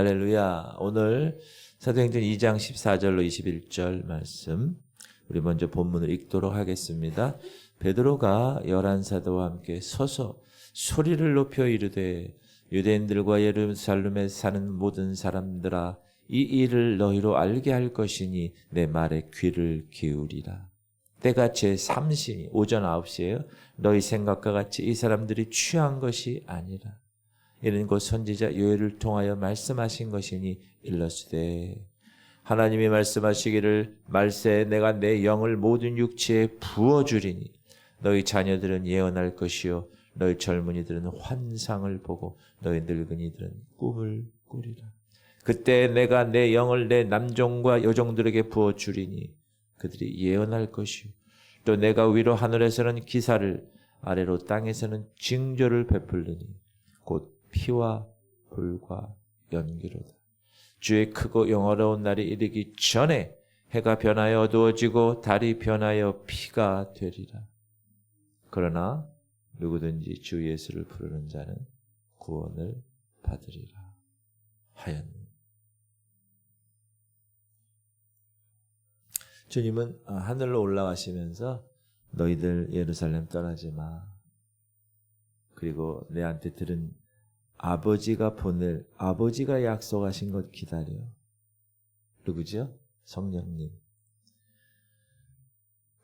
할렐루야. 오늘 사도행전 2장 14절로 21절 말씀 우리 먼저 본문을 읽도록 하겠습니다. 베드로가 11사도와 함께 서서 소리를 높여 이르되 유대인들과 예루살렘에 사는 모든 사람들아 이 일을 너희로 알게 할 것이니 내 말에 귀를 기울이라. 때가 제3시니 오전 9시에요. 너희 생각과 같이 이 사람들이 취한 것이 아니라 이는 곧 선지자 요엘을 통하여 말씀하신 것이니 일러스되 하나님이 말씀하시기를 말세 내가 내 영을 모든 육체에 부어주리니 너희 자녀들은 예언할 것이요 너희 젊은이들은 환상을 보고 너희 늙은이들은 꿈을 꾸리라. 그때 내가 내 영을 내 남종과 여종들에게 부어주리니 그들이 예언할 것이요 또 내가 위로 하늘에서는 기사를 아래로 땅에서는 징조를 베풀리니 곧 피와 불과 연기로다. 주의 크고 영화로운 날이 이르기 전에 해가 변하여 어두워지고 달이 변하여 피가 되리라. 그러나 누구든지 주 예수를 부르는 자는 구원을 받으리라 하였느니라. 주님은 하늘로 올라가시면서 너희들 예루살렘 떠나지 마. 그리고 내한테 들은 아버지가 약속하신 것 기다려. 누구죠? 성령님.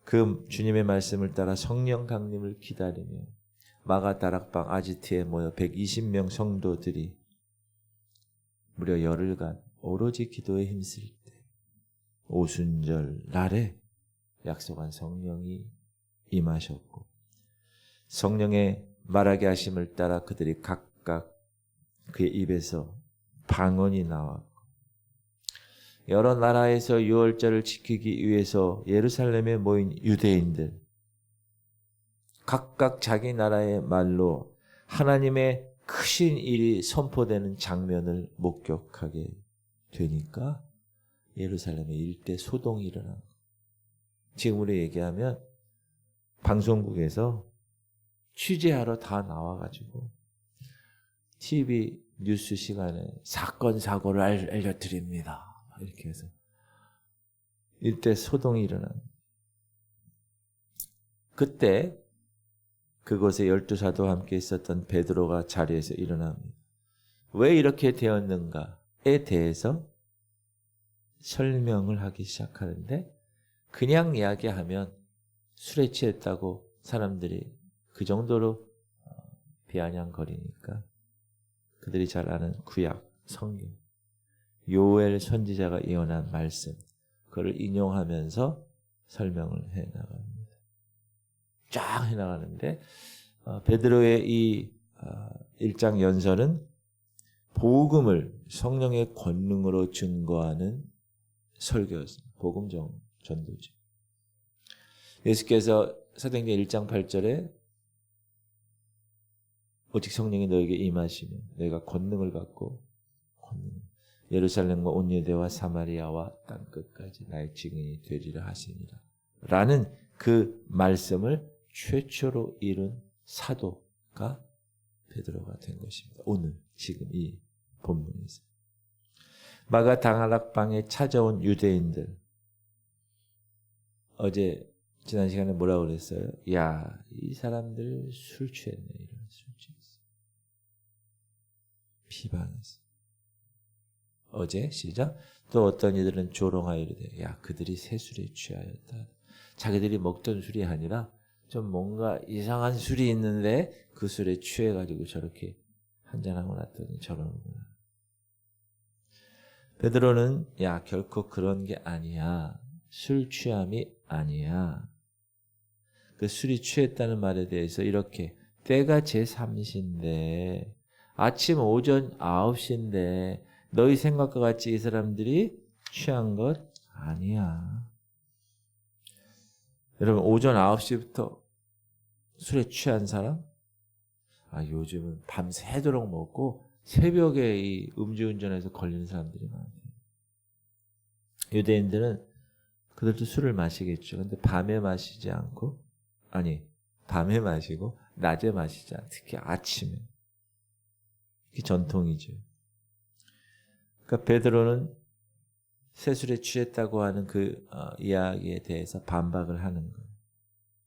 그 주님의 말씀을 따라 성령 강림을 기다리며 마가 다락방 아지트에 모여 120명 성도들이 무려 열흘간 오로지 기도에 힘쓸 때 오순절 날에 약속한 성령이 임하셨고 성령의 말하게 하심을 따라 그들이 각각 그의 입에서 방언이 나왔고 여러 나라에서 유월절을 지키기 위해서 예루살렘에 모인 유대인들 각각 자기 나라의 말로 하나님의 크신 일이 선포되는 장면을 목격하게 되니까 예루살렘에 일대 소동이 일어난 거예요. 지금으로 얘기하면 방송국에서 취재하러 다 나와가지고 TV 뉴스 시간에 사건 사고를 알려드립니다. 이렇게 해서 일대 소동이 일어난 그때 그곳에 12사도와 함께 있었던 베드로가 자리에서 일어납니다. 왜 이렇게 되었는가에 대해서 설명을 하기 시작하는데 그냥 이야기하면 술에 취했다고 사람들이 그 정도로 비아냥거리니까 그들이 잘 아는 구약 성경 요엘 선지자가 예언한 말씀 그걸 인용하면서 설명을 해나갑니다. 쫙 해나가는데 베드로의 이 1장 연설은 복음을 성령의 권능으로 증거하는 설교였습니다. 복음 전도죠. 예수께서 사도행전 1장 8절에 오직 성령이 너에게 임하시면 너희가 권능을 받고 예루살렘과 온 유대와 사마리아와 땅끝까지 나의 증인이 되리라 하시니라 라는 그 말씀을 최초로 이룬 사도가 베드로가 된 것입니다. 오늘 지금 이 본문에서 마가 다락방에 찾아온 유대인들 어제 지난 시간에 뭐라고 그랬어요? 야, 이 사람들 술 취했네. 이런 술 취했어. 비방했어. 어제 시작. 또 어떤 이들은 조롱하여 이르되 야, 그들이 새 술에 취하였다. 자기들이 먹던 술이 아니라 좀 뭔가 이상한 술이 있는데 그 술에 취해가지고 저렇게 한잔하고 났더니 저러는구나. 베드로는 야, 결코 그런 게 아니야. 술 취함이 아니야. 그 술이 취했다는 말에 대해서 이렇게 때가 제3시인데 아침 오전 9시인데 너희 생각과 같이 이 사람들이 취한 것 아니야. 여러분 오전 9시부터 술에 취한 사람? 요즘은 밤새도록 먹고 새벽에 이 음주운전해서 걸리는 사람들이 많아요. 유대인들은 그들도 술을 마시겠죠. 근데 밤에 마시지 않고 밤에 마시고 낮에 마시지 않고 특히 아침에. 그게 전통이죠. 그러니까 베드로는 세술에 취했다고 하는 그 이야기에 대해서 반박을 하는 거예요.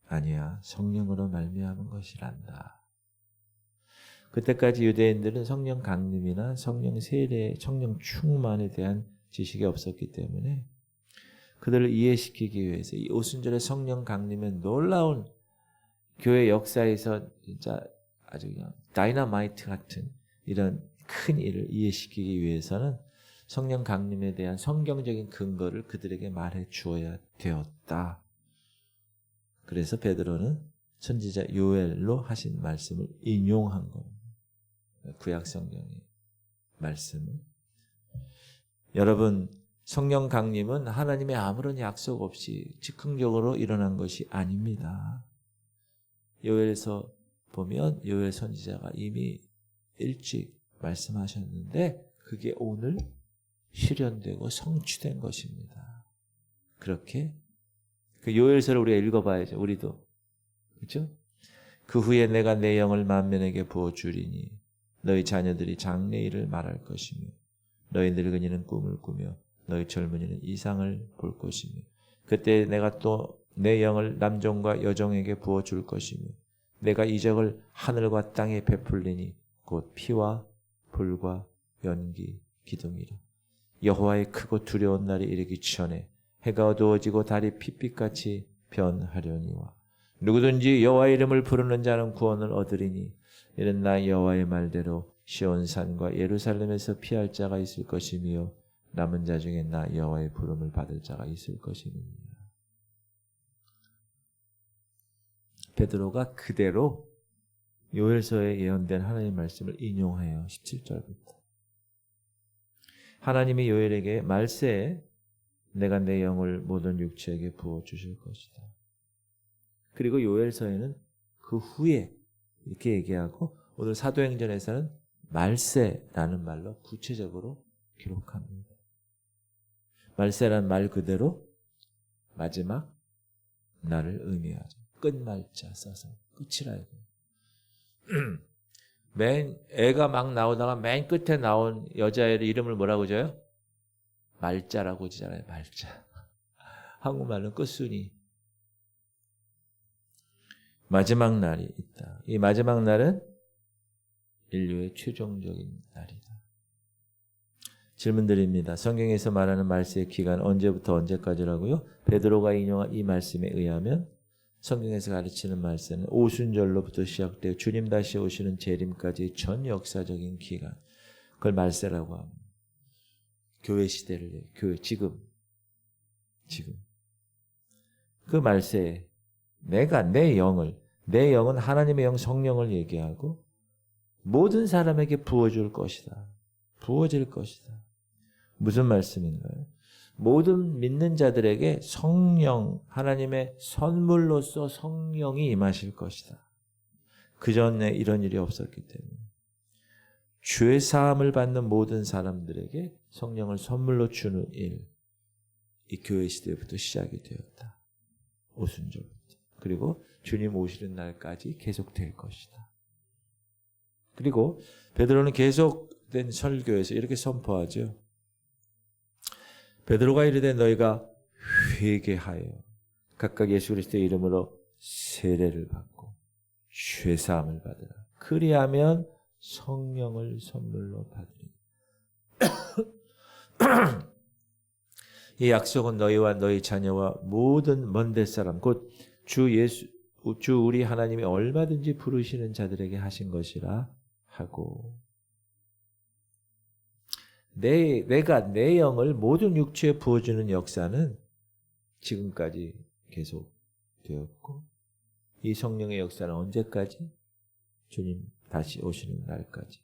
아니야, 성령으로 말미암은 것이란다. 그때까지 유대인들은 성령 강림이나 성령 세례, 성령 충만에 대한 지식이 없었기 때문에 그들을 이해시키기 위해서 이 오순절의 성령 강림의 놀라운 교회 역사에서 진짜 아주 그냥 다이너마이트 같은 이런 큰 일을 이해시키기 위해서는 성령 강림에 대한 성경적인 근거를 그들에게 말해 주어야 되었다. 그래서 베드로는 선지자 요엘로 하신 말씀을 인용한 겁니다. 구약 성경의 말씀을. 여러분, 성령 강림은 하나님의 아무런 약속 없이 즉흥적으로 일어난 것이 아닙니다. 요엘에서 보면 요엘 선지자가 이미 일찍 말씀하셨는데 그게 오늘 실현되고 성취된 것입니다. 그렇게 그 요엘서를 우리가 읽어봐야죠. 우리도. 그렇죠? 그 후에 내가 내 영을 만민에게 부어주리니 너희 자녀들이 장래일을 말할 것이며 너희 늙은이는 꿈을 꾸며 너희 젊은이는 이상을 볼 것이며 그때 내가 또 내 영을 남종과 여종에게 부어줄 것이며 내가 이적을 하늘과 땅에 베풀리니 곧 피와 불과 연기 기둥이라. 여호와의 크고 두려운 날이 이르기 전에 해가 어두워지고 달이 핏빛같이 변하려니와 누구든지 여호와의 이름을 부르는 자는 구원을 얻으리니 이는 나 여호와의 말대로 시온산과 예루살렘에서 피할 자가 있을 것이며 남은 자 중에 나 여호와의 부름을 받을 자가 있을 것이니라. 베드로가 그대로 요엘서에 예언된 하나님의 말씀을 인용해요. 17절부터. 하나님이 요엘에게 말세에 내가 내 영을 모든 육체에게 부어주실 것이다. 그리고 요엘서에는 그 후에 이렇게 얘기하고 오늘 사도행전에서는 말세라는 말로 구체적으로 기록합니다. 말세라는 말 그대로 마지막 날을 의미하죠. 끝말자 써서 끝이라 이거. 맨 애가 막 나오다가 맨 끝에 나온 여자의 이름을 뭐라고 줘요? 말자라고 지잖아요. 말자. 한국말은 끝순이. 마지막 날이 있다. 이 마지막 날은 인류의 최종적인 날이다. 질문 드립니다. 성경에서 말하는 말세의 기간 언제부터 언제까지라고요? 베드로가 인용한 이 말씀에 의하면 성경에서 가르치는 말세는 오순절로부터 시작되어 주님 다시 오시는 재림까지 전 역사적인 기간. 그걸 말세라고 합니다. 교회 시대를 교회 지금 그 말세에 내가 내 영은 하나님의 영 성령을 얘기하고 모든 사람에게 부어줄 것이다. 부어질 것이다. 무슨 말씀인가요? 모든 믿는 자들에게 성령, 하나님의 선물로서 성령이 임하실 것이다. 그 전에 이런 일이 없었기 때문에 죄 사함을 받는 모든 사람들에게 성령을 선물로 주는 일, 이 교회 시대부터 시작이 되었다. 오순절부터. 그리고 주님 오시는 날까지 계속될 것이다. 그리고 베드로는 계속된 설교에서 이렇게 선포하죠. 베드로가 이르되 너희가 회개하여 각각 예수 그리스도의 이름으로 세례를 받고 죄사함을 받으라. 그리하면 성령을 선물로 받으리니. 이 약속은 너희와 너희 자녀와 모든 먼데 사람 곧 주 우리 하나님이 얼마든지 부르시는 자들에게 하신 것이라 하고 내가 내 영을 모든 육체에 부어주는 역사는 지금까지 계속되었고 이 성령의 역사는 언제까지? 주님 다시 오시는 날까지.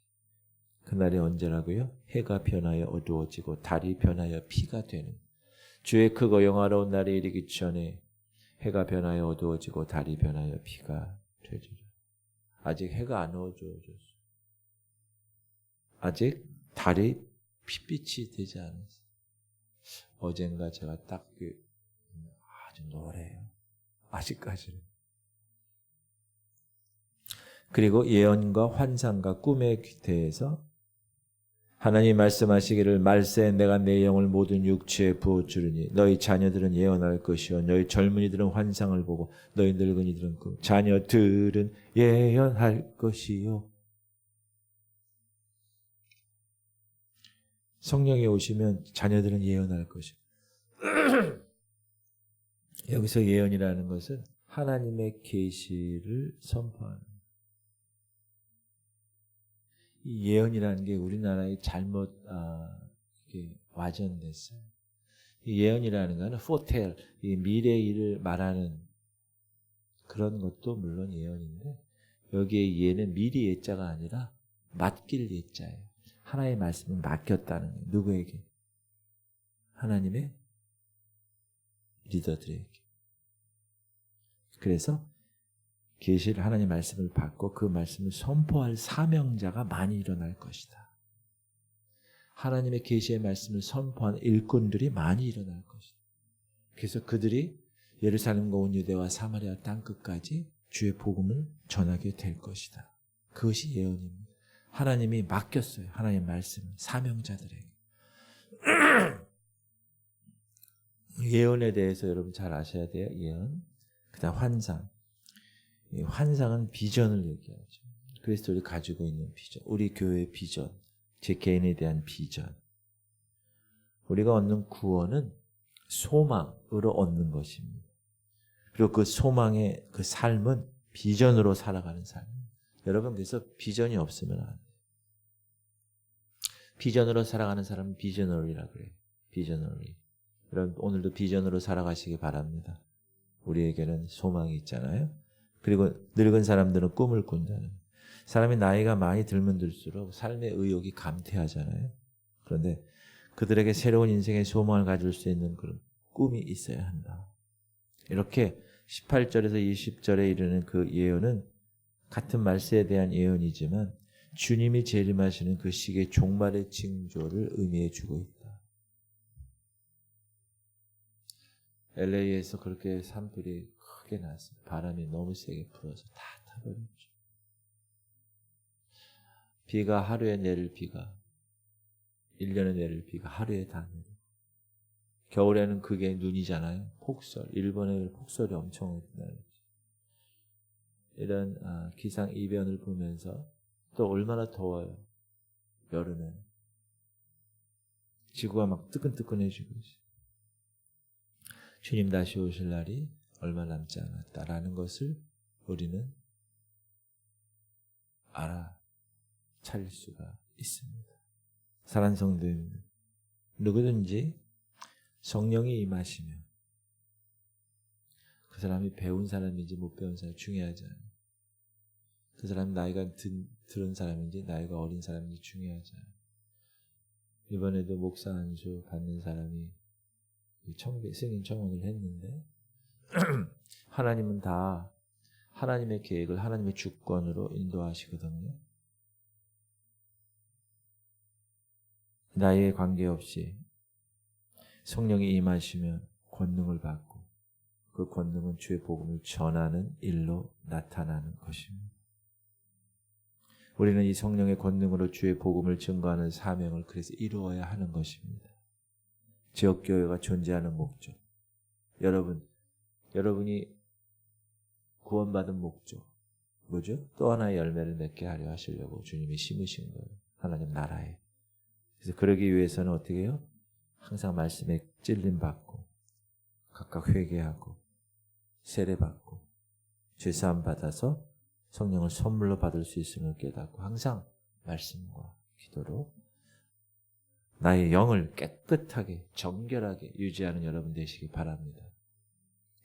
그날이 언제라고요? 해가 변하여 어두워지고 달이 변하여 피가 되는 주의 크고 영화로운 날이 이르기 전에 해가 변하여 어두워지고 달이 변하여 피가 되리라. 아직 해가 안 어두워졌어요. 아직 달이 핏빛이 되지 않았어요. 어젠가 제가 딱 아주 노래요. 아직까지는. 그리고 예언과 환상과 꿈에 대해서 하나님 말씀하시기를 말세 내가 내 영을 모든 육체에 부어주리니 너희 자녀들은 예언할 것이요 너희 젊은이들은 환상을 보고 너희 늙은이들은 자녀들은 예언할 것이요. 성령이 오시면 자녀들은 예언할 것이요. 여기서 예언이라는 것은 하나님의 계시를 선포하는, 이 예언이라는 게 우리나라에 잘못 이렇게 와전됐어요. 이 예언이라는 것은 foretell, 이 미래 일을 말하는 그런 것도 물론 예언인데 여기에 예는 미리 예자가 아니라 맡길 예자예요. 하나님의 말씀을 맡겼다는 거예요. 누구에게? 하나님의 리더들에게. 그래서 계시를 하나님의 말씀을 받고 그 말씀을 선포할 사명자가 많이 일어날 것이다. 하나님의 계시의 말씀을 선포하는 일꾼들이 많이 일어날 것이다. 그래서 그들이 예루살렘과 온 유대와 사마리아 땅끝까지 주의 복음을 전하게 될 것이다. 그것이 예언입니다. 하나님이 맡겼어요. 하나님의 말씀을 사명자들에게. 예언에 대해서 여러분 잘 아셔야 돼요. 예언. 그다음 환상. 이 환상은 비전을 얘기하죠. 그리스도를 가지고 있는 비전, 우리 교회의 비전, 제 개인에 대한 비전. 우리가 얻는 구원은 소망으로 얻는 것입니다. 그리고 그 소망의 그 삶은 비전으로 살아가는 삶. 여러분 그래서 비전이 없으면 안 돼요. 비전으로 살아가는 사람은 비저너리라 그래요. 비저너리. 여러분 오늘도 비전으로 살아가시기 바랍니다. 우리에게는 소망이 있잖아요. 그리고 늙은 사람들은 꿈을 꾼다는. 사람이 나이가 많이 들면 들수록 삶의 의욕이 감퇴하잖아요. 그런데 그들에게 새로운 인생의 소망을 가질 수 있는 그런 꿈이 있어야 한다. 이렇게 18절에서 20절에 이르는 그 예언은 같은 말세에 대한 예언이지만 주님이 재림하시는 그 시기의 종말의 징조를 의미해 주고 있다. LA에서 그렇게 산불이 크게 났어요. 바람이 너무 세게 불어서 다 타버렸죠. 비가 하루에 내릴 비가 1년에 내릴 비가 하루에 다 내려. 겨울에는 그게 눈이잖아요. 폭설. 일본에 폭설이 엄청 나요. 이런 기상 이변을 보면서 또 얼마나 더워요. 여름엔. 지구가 막 뜨끈뜨끈해지고 있어요. 주님 다시 오실 날이 얼마 남지 않았다라는 것을 우리는 알아차릴 수가 있습니다. 사랑하는 성도입니다. 누구든지 성령이 임하시면 그 사람이 배운 사람인지 못 배운 사람이 중요하지 않아요. 그 사람이 나이가 들은 사람인지 나이가 어린 사람인지 중요하지 않아요. 이번에도 목사 안수 받는 사람이 승인 청원을 했는데 하나님은 다 하나님의 계획을 하나님의 주권으로 인도하시거든요. 나이에 관계없이 성령이 임하시면 권능을 받고 그 권능은 주의 복음을 전하는 일로 나타나는 것입니다. 우리는 이 성령의 권능으로 주의 복음을 증거하는 사명을 그래서 이루어야 하는 것입니다. 지역교회가 존재하는 목적. 여러분이 구원받은 목적. 뭐죠? 또 하나의 열매를 맺게 하려 하시려고 주님이 심으신 거예요. 하나님 나라에. 그래서 그러기 위해서는 어떻게 해요? 항상 말씀에 찔림받고 각각 회개하고 세례받고 죄사함 받아서 성령을 선물로 받을 수 있음을 깨닫고 항상 말씀과 기도로 나의 영을 깨끗하게 정결하게 유지하는 여러분 되시기 바랍니다.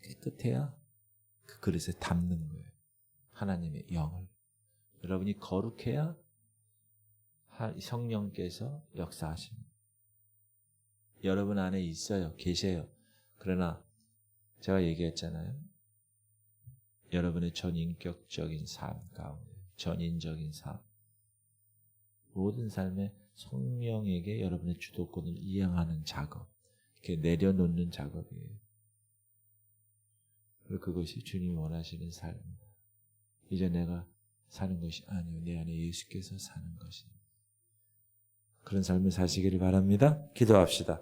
깨끗해야 그 그릇에 담는 거예요. 하나님의 영을. 여러분이 거룩해야 성령께서 역사하십니다. 여러분 안에 있어요. 계세요. 그러나 제가 얘기했잖아요. 여러분의 전인격적인 삶 가운데 전인적인 삶 모든 삶에 성령에게 여러분의 주도권을 이양하는 작업 이렇게 내려놓는 작업이에요. 그리고 그것이 주님이 원하시는 삶입니다. 이제 내가 사는 것이 아니요 내 안에 예수께서 사는 것입니다. 그런 삶을 사시기를 바랍니다. 기도합시다.